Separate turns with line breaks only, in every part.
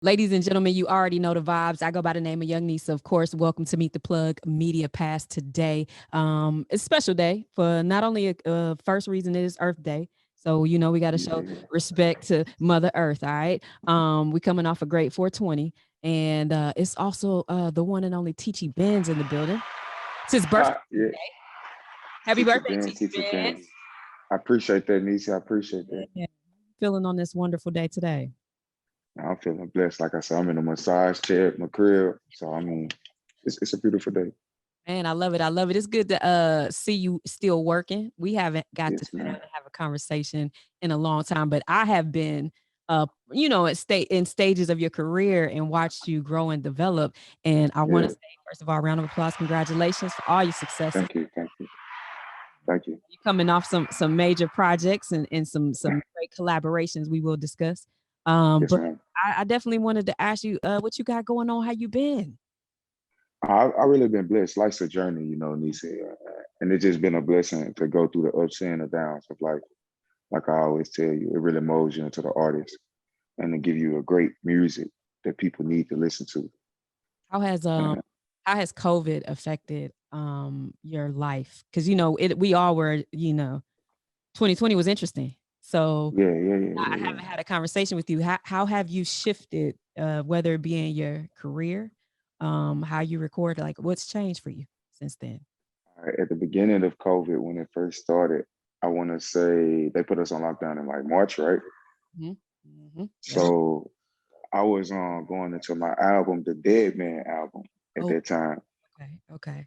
Ladies and gentlemen, you already know the vibes. I go by the name of Young Nisa, of course. Welcome to Meet the Plug Media Pass today. It's a special day for not only first reason it is Earth Day. So, we got to show
Yeah.
respect to Mother Earth. All right. We coming off a great 420. And it's also the one and only Teachie Benz in the building. It's his birthday.
Yeah.
Happy
Teacher
birthday,
Ben,
Teachie
Teacher Ben.
Benz.
I appreciate that, Nisi. I appreciate that.
Yeah. Feeling on this wonderful day today.
I'm feeling blessed. Like I said, I'm in a massage chair at my crib. So I mean, it's a beautiful day.
Man, I love it. I love it. It's good to see you still working. We haven't got to
Yes,
sit down
man.
and have a conversation in a long time, but I have been at in stages of your career and watched you grow and develop. And I want to
Yeah.
say, first of all, round of applause, congratulations for all your successes.
Thank you. Thank you. Thank you.
You coming off some major projects and some great collaborations we will discuss.
Yes,
But
ma'am.
I definitely wanted to ask you what you got going on, how you been?
I really been blessed. Life's a journey, Nisi. And it's just been a blessing to go through the ups and the downs of life. Like I always tell you, it really molds you into the artist and to give you a great music that people need to listen to.
How has
And
how has COVID affected your life? Because we all were, 2020 was interesting. So
yeah, yeah, yeah,
I
yeah,
haven't had a conversation with you. How have you shifted, whether it be in your career, how you record, like what's changed for you since then?
At the beginning of COVID, when it first started, I want to say they put us on lockdown in like March, right?
Hmm. Hmm. Yeah.
So I was going into my album, the Dead Man album, at
Oh,
that time.
okay. Okay.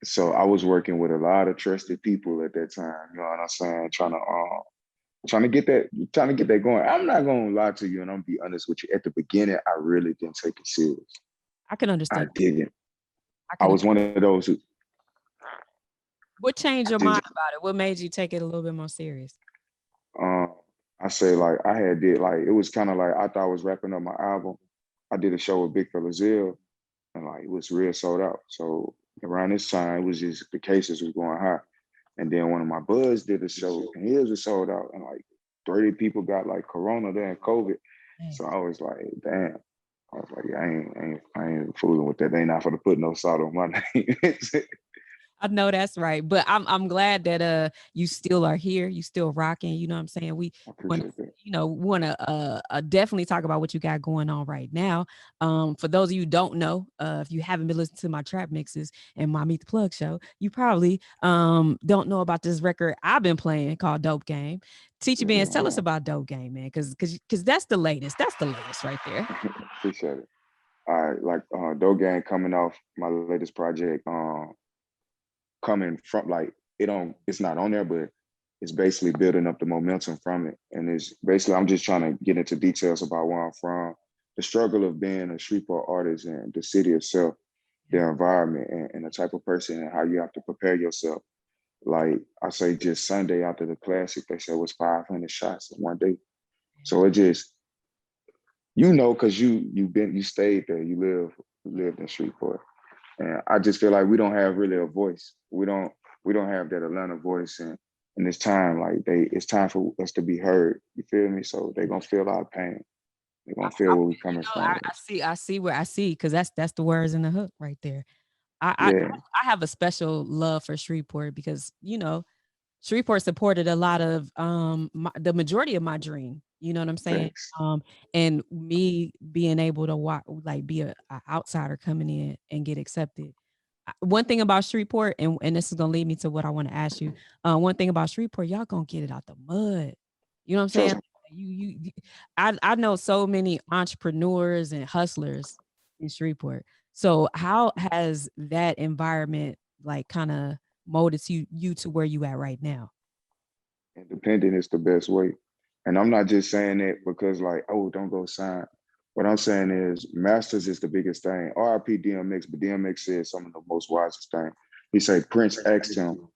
So I was working with a lot of trusted people at that time. You know what I'm saying? Trying to get that going. I'm not gonna lie to you, and I'm gonna be honest with you. At the beginning, I really didn't take it serious.
I can
I
understand.
didn't.
I
I
can.
was one of those who
What changed
I
your mind
just
about it? What made you take it a little bit more serious?
Um, I say like I had did like it was kind of like I thought I was wrapping up my album. I did a show with Big Fella Zill, and like it was real sold out. So around this time, it was just the cases was going high. And then one of my buds did a show, and his was sold out, and like 30 people got like Corona there and COVID.
Dang.
So I was like, damn. I was like, yeah, I ain't fooling with that. They ain't not for to put no salt on my name.
I know that's right, but I'm glad that you still are here. You still rocking. You know what I'm saying? We
I
want
appreciate that.
want to definitely talk about what you got going on right now. For those of you who don't know, if you haven't been listening to my trap mixes and my Meet the Plug show, you probably don't know about this record I've been playing called Dope Game. Teacher Benz, tell us about Dope Game, man, because that's the latest. That's the latest right there.
Appreciate it. All right, like Dogang coming off my latest project, coming from like it's not on there, but it's basically building up the momentum from it. And it's basically I'm just trying to get into details about where I'm from, the struggle of being a Shreveport artist and the city itself,
Yeah.
their environment and the type of person and how you have to prepare yourself. Like I say just Sunday after the classic, they said it was 500 shots in one day. So it just because you stayed there, you lived in Shreveport. And I just feel like we don't have really a voice. We don't have that Atlanta voice and it's time like it's time for us to be heard. You feel me? So they're gonna feel our pain. They're
I,
gonna
I,
feel where we coming from.
I see where I see because that's the words in the hook right there. I
Yeah,
I have a special love for Shreveport because Shreveport supported a lot of the majority of my dream. You know what I'm saying?
thanks.
And me being able to walk, like be a outsider coming in and get accepted. One thing about Shreveport, and this is gonna lead me to what I want to ask you. One thing about Shreveport, y'all gonna get it out the mud. You know what I'm saying?
Trust me.
I know so many entrepreneurs and hustlers in Shreveport. So how has that environment like kind of molded you to where you at right now?
Independent is the best way. And I'm not just saying that because like, oh, don't go sign. What I'm saying is masters is the biggest thing. RIP DMX, but DMX said some of the most wisest thing. He said Prince asked him,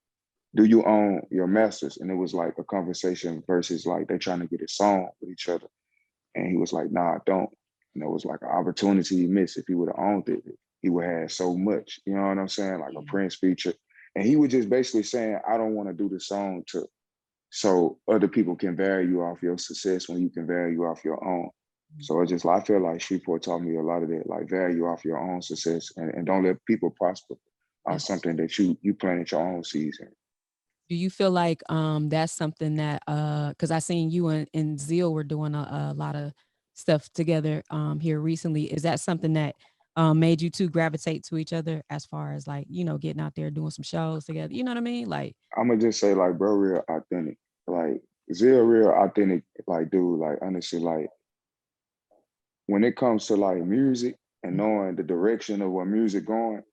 do you own your masters? And it was like a conversation versus like they trying to get a song with each other. And he was like, nah, I don't. And it was like an opportunity he missed. If he would have owned it, he would have had so much. You know what I'm saying? Like a
Yeah.
Prince feature. And he was just basically saying, I don't want to do the song to so other people can value off your success when you can value off your own. So it's just like I feel like Shreveport taught me a lot of that, like value off your own success and don't let people prosper on
Yes.
something that you planted your own seeds in.
Do you feel like that's something that because I seen you and Zeal were doing a lot of stuff together here recently. Is that something that made you two gravitate to each other as far as like, getting out there doing some shows together? You know what I mean? Like,
I'm gonna just say like bro, real authentic, like Zero real authentic, like dude, like honestly, like when it comes to like music and knowing the direction of where music going,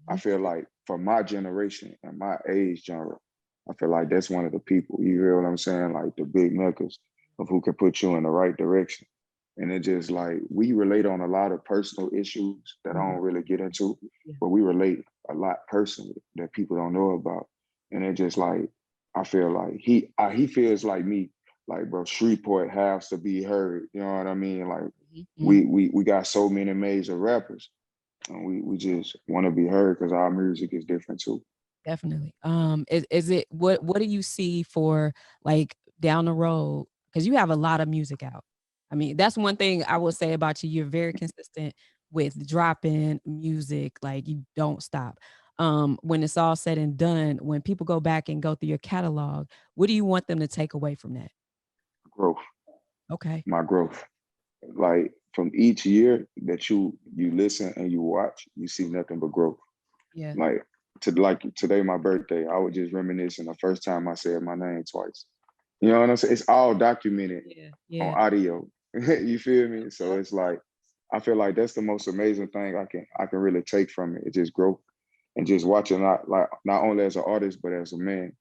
I
mhm,
feel like for my generation and my age genre, I feel like that's one of the people. You hear what I'm saying? Like the big knuckles of who can put you in the right direction. And it just like we relate on a lot of personal issues that I
mhm,
don't really get into,
yeah,
but we relate a lot personally that people don't know about. And it just like I feel like he feels like me, like bro, Shreveport has to be heard. You know what I mean? Like
mhm, mhm,
we got so many major rappers, and we just want to be heard because our music is different too.
definitely. Is it what do you see for like down the road? Because you have a lot of music out. I mean, that's one thing I will say about you. You're very consistent with dropping music, like you don't stop. When it's all said and done, when people go back and go through your catalog, what do you want them to take away from that?
Growth,
Okay.
my growth. Like from each year that you listen and you watch, you see nothing but growth.
Yeah.
Like like today, my birthday, I was just reminiscing the first time I said my name twice. You know what I'm saying? It's all documented
Yeah.
on
Yeah.
audio. You feel me? So
Yep.
it's like I feel like that's the most amazing thing I can really take from it. It's just growth and just watching not only as an artist but as a man.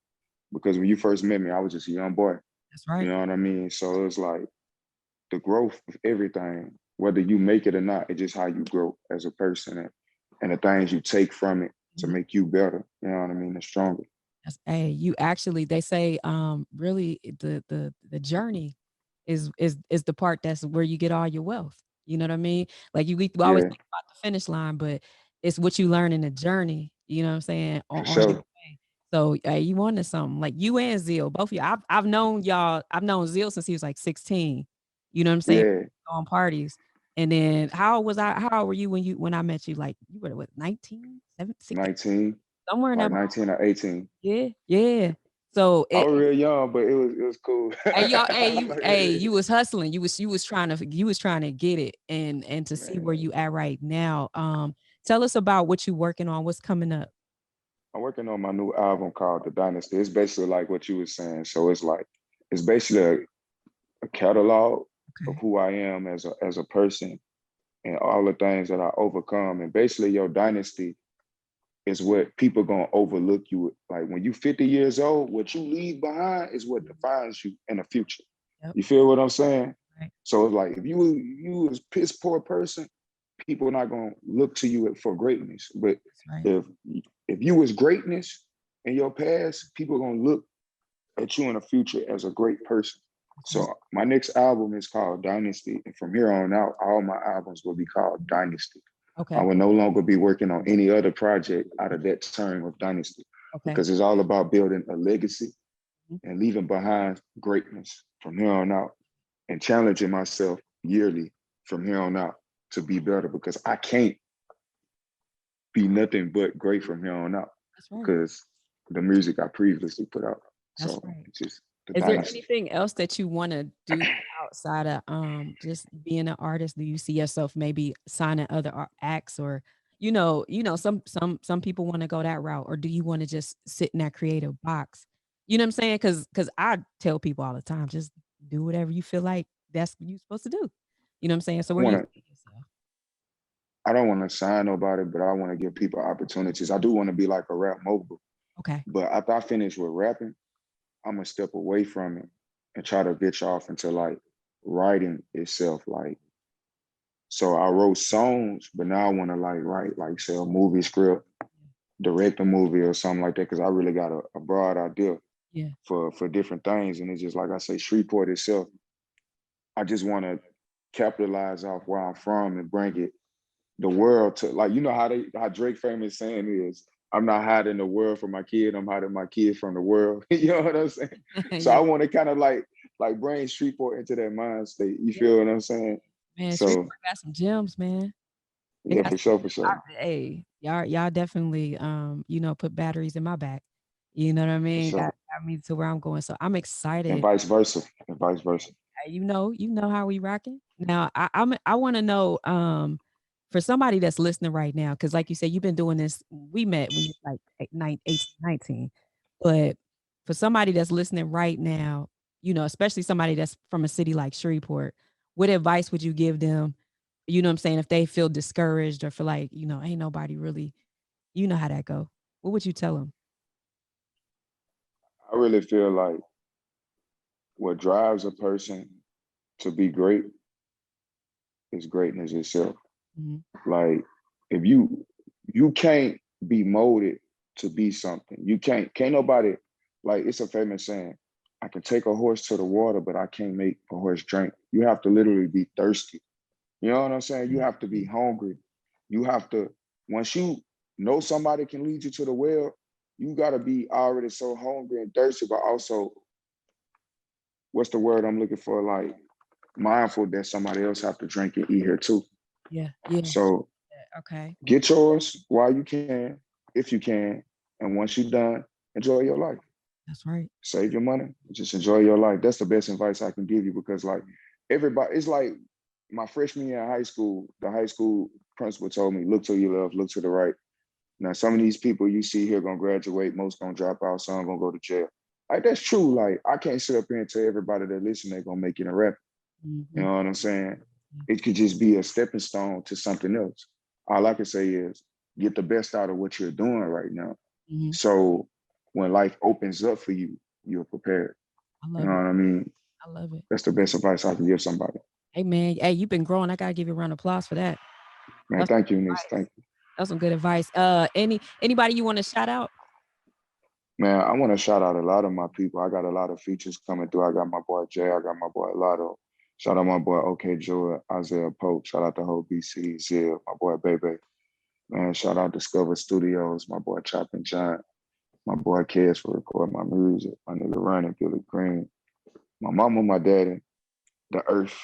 Because when you first met me, I was just a young boy.
That's
You
right.
know what I mean? So it's like the growth of everything, whether you make it or not, it's just how you grow as a person and the things you take from it to
Mhm.
make you better. You know what I mean? And stronger.
Hey, you actually they say really the journey is the part that's where you get all your wealth. You know what I mean? Like we always
Yeah,
think about the finish line, but it's what you learn in the journey, you know what I'm saying,
for
on your
sure.
way. So you wanted something like you and Zeal, both of you. I've known y'all, I've known Zeal since he was like 16. You know what I'm saying?
Yeah,
On parties. And then how old were you when I met you? Like you were what, 19, 7, 6,
19,
somewhere in
like
that.
19 or 18.
Yeah, yeah. So
I was real young, but it was cool.
hey y'all,
Like,
you was hustling. You was trying to get it and to see where
man,
you at right now. Tell us about what you working on, what's coming up.
I'm working on my new album called The Dynasty. It's basically like what you were saying. So it's like it's basically a catalog of
Okay.
who I am as a person and all the things that I overcome. And basically your dynasty is what people gonna overlook you with. Like when you 50 years old, what you leave behind is what defines you in the future.
Yep.
You feel what I'm saying?
Right.
So it's like if you was piss poor person, people are not gonna look to you for greatness. But
That's right.
if if you was greatness in your past, people are gonna look at you in the future as a great person.
That's right.
So my next album is called Dynasty, and from here on out, all my albums will be called Dynasty. I
Okay.
will no longer be working on any other project out of that term of Dynasty
Okay.
because it's all about building a legacy
Mhm.
and leaving behind greatness from here on out and challenging myself yearly from here on out to be better because I can't be nothing but great from here on out
That's right.
because the music I previously put out.
That's
So
right.
it's just the
Is there
dynasty.
anything else that you want to do outside of just being an artist? Do you see yourself maybe signing other acts, or some people want to go that route, or do you want to just sit in that creative box? You know what I'm saying? Because I tell people all the time, just do whatever you feel like that's what you're supposed to do. You know what I'm saying? So
I
where do
want
you
to.
see yourself?
I don't want to sign nobody, but I want to give people opportunities. I do want to be like a rap mogul,
Okay.
but after I finish with rapping, I'm gonna step away from it and try to venture off into like writing itself. Like, so I wrote songs, but now I want to like write like say a movie script, direct a movie or something like that because I really got a broad idea
Yeah.
for different things. And it's just like I say, Shreveport itself. I just want to capitalize off where I'm from and bring it the world to like how Drake famous saying is I'm not hiding the world from my kid, I'm hiding my kid from the world. You know what I'm saying? So I
Yeah.
want to kind of like bring Shreveport into that mind state. You
Yeah.
feel what I'm saying?
Man,
So
Shreveport got some gems, man. They
yeah,
got
for sure, for
I,
sure,
hey, y'all definitely put batteries in my back. You know what I
for
mean?
sure.
Got me to where I'm going. So I'm
And
excited.
vice versa, and vice versa.
You know how we rocking. Now I want to know for somebody that's listening right now, because like you said, you've been doing this. We met when you were like 18, 19. But for somebody that's listening right now, especially somebody that's from a city like Shreveport, what advice would you give them? You know what I'm saying? If they feel discouraged or feel like, ain't nobody really, you know how that go. What would you tell them?
I really feel like what drives a person to be great is greatness itself.
Mhm.
Like if you can't be molded to be something. You can't nobody, like it's a famous saying, I can take a horse to the water, but I can't make a horse drink. You have to literally be thirsty. You know what I'm saying? You
Yeah,
have to be
yeah,
hungry. You have to, once you know somebody can lead you to the well, you gotta be already so hungry and thirsty, but also what's the word I'm looking for? Like mindful that somebody else have to drink and eat here too.
yeah, yeah.
So
Okay,
get yours while you can, if you can, and once you're done, enjoy your life.
that's right.
Save your money, just enjoy your life. That's the best advice I can give you because like everybody, it's like my freshman year in high school, the high school principal told me, look to your left, look to the right. Now, some of these people you see here gonna graduate, most gonna drop out, some gonna go to jail. Like that's true. Like I can't sit up here and tell everybody that listen they're gonna make it a rap. You
Hmm.
know what I'm saying? It could just be a stepping stone to something else. All I can say is get the best out of what you're doing right now.
Hmm.
So when life opens up for you, you're prepared.
I
You know
love it.
what I mean?
I love it.
That's the best advice I can give somebody.
Hey man, hey, you've been growing. I gotta give you a round of applause for that.
Man,
That's
thank you, niece.
advice.
Thank you.
That's some good advice. Anybody you want to shout out?
Man, I want to shout out a lot of my people. I got a lot of features coming through. I got my boy Jay. I got my boy Lotto. Shout out my boy OK Joy, Isaiah Pope. Shout out the whole BC, Zia, my boy Bebe. Man, shout out Discover Studios, my boy Chopping John, my boy Kez for recording my music, my nigga Running, Billy Green, my mama, my daddy, the earth,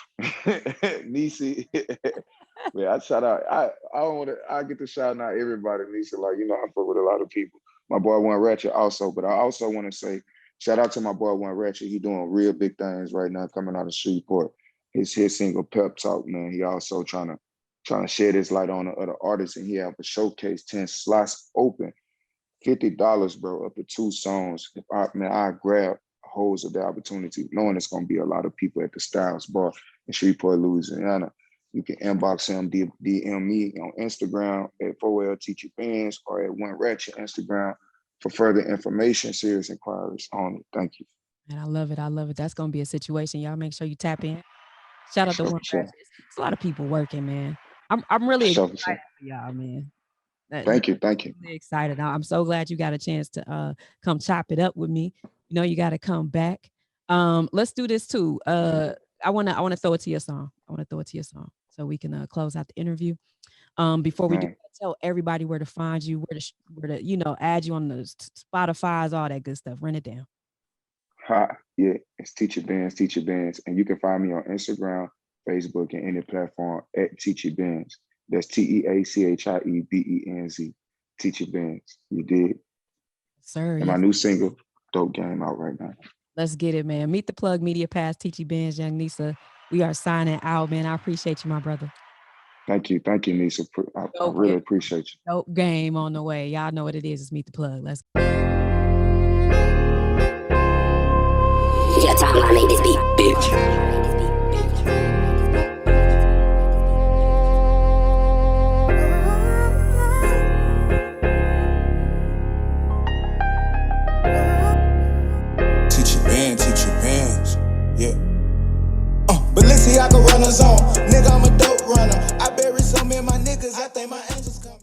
Nisi. Yeah, I shout out. I don't want to. I get to shout out everybody, Nisi. Like I fuck with a lot of people. My boy One Ratchet also, but I also want to say shout out to my boy One Ratchet. He doing real big things right now, coming out of Shreveport. His single Pep Talk, man. He also trying to shed his light on the other artists, and he have a showcase 10 slots open. $50, bro, up to 2 songs. If I grab holds of the opportunity, knowing it's gonna be a lot of people at the Styles Bar in Shreveport, Louisiana. You can inbox him, DM me on Instagram at 4L Teachie Benz or at One Ratchet Instagram for further information, serious inquiries on it. Thank you.
And I love it. I love it. That's gonna be a situation. Y'all make sure you tap in. Shout
For
out to
sure,
One
for sure.
Ratchet. It's a lot of people working, man. I'm
For
really
sure, for sure.
excited for y'all, man. You
Thank you, thank you.
really excited. I'm so glad you got a chance to come chop it up with me. You got to come back. Let's do this too. I wanna throw it to your song. I want to throw it to your song so we can close out the interview. Before we do
Man,
that, tell everybody where to find you, where to add you on the Spotify's, all that good stuff. Run it down.
hi, yeah, it's Teacher Benz, Teacher Benz. And you can find me on Instagram, Facebook, and any platform at Teachie Benz. That's TeachiBenz. Teacher Benz. You did.
Sir,
And my
yes.
new single, Dope Game, out right now.
Let's get it, man. Meet the plug, Media Pass, Teachie Benz, Young Nisa. We are signing out, man. I appreciate you, my brother.
Thank you, Nisa. I
Dope,
really appreciate you.
dope game on the way. Y'all know what it is. It's Meet the Plug. Let's go.
Your timeline made this beat, bitch.
Teachie Benz, yeah. Balenciaga runners on, nigga, I'm a dope runner. I bury so many of my niggas, I think my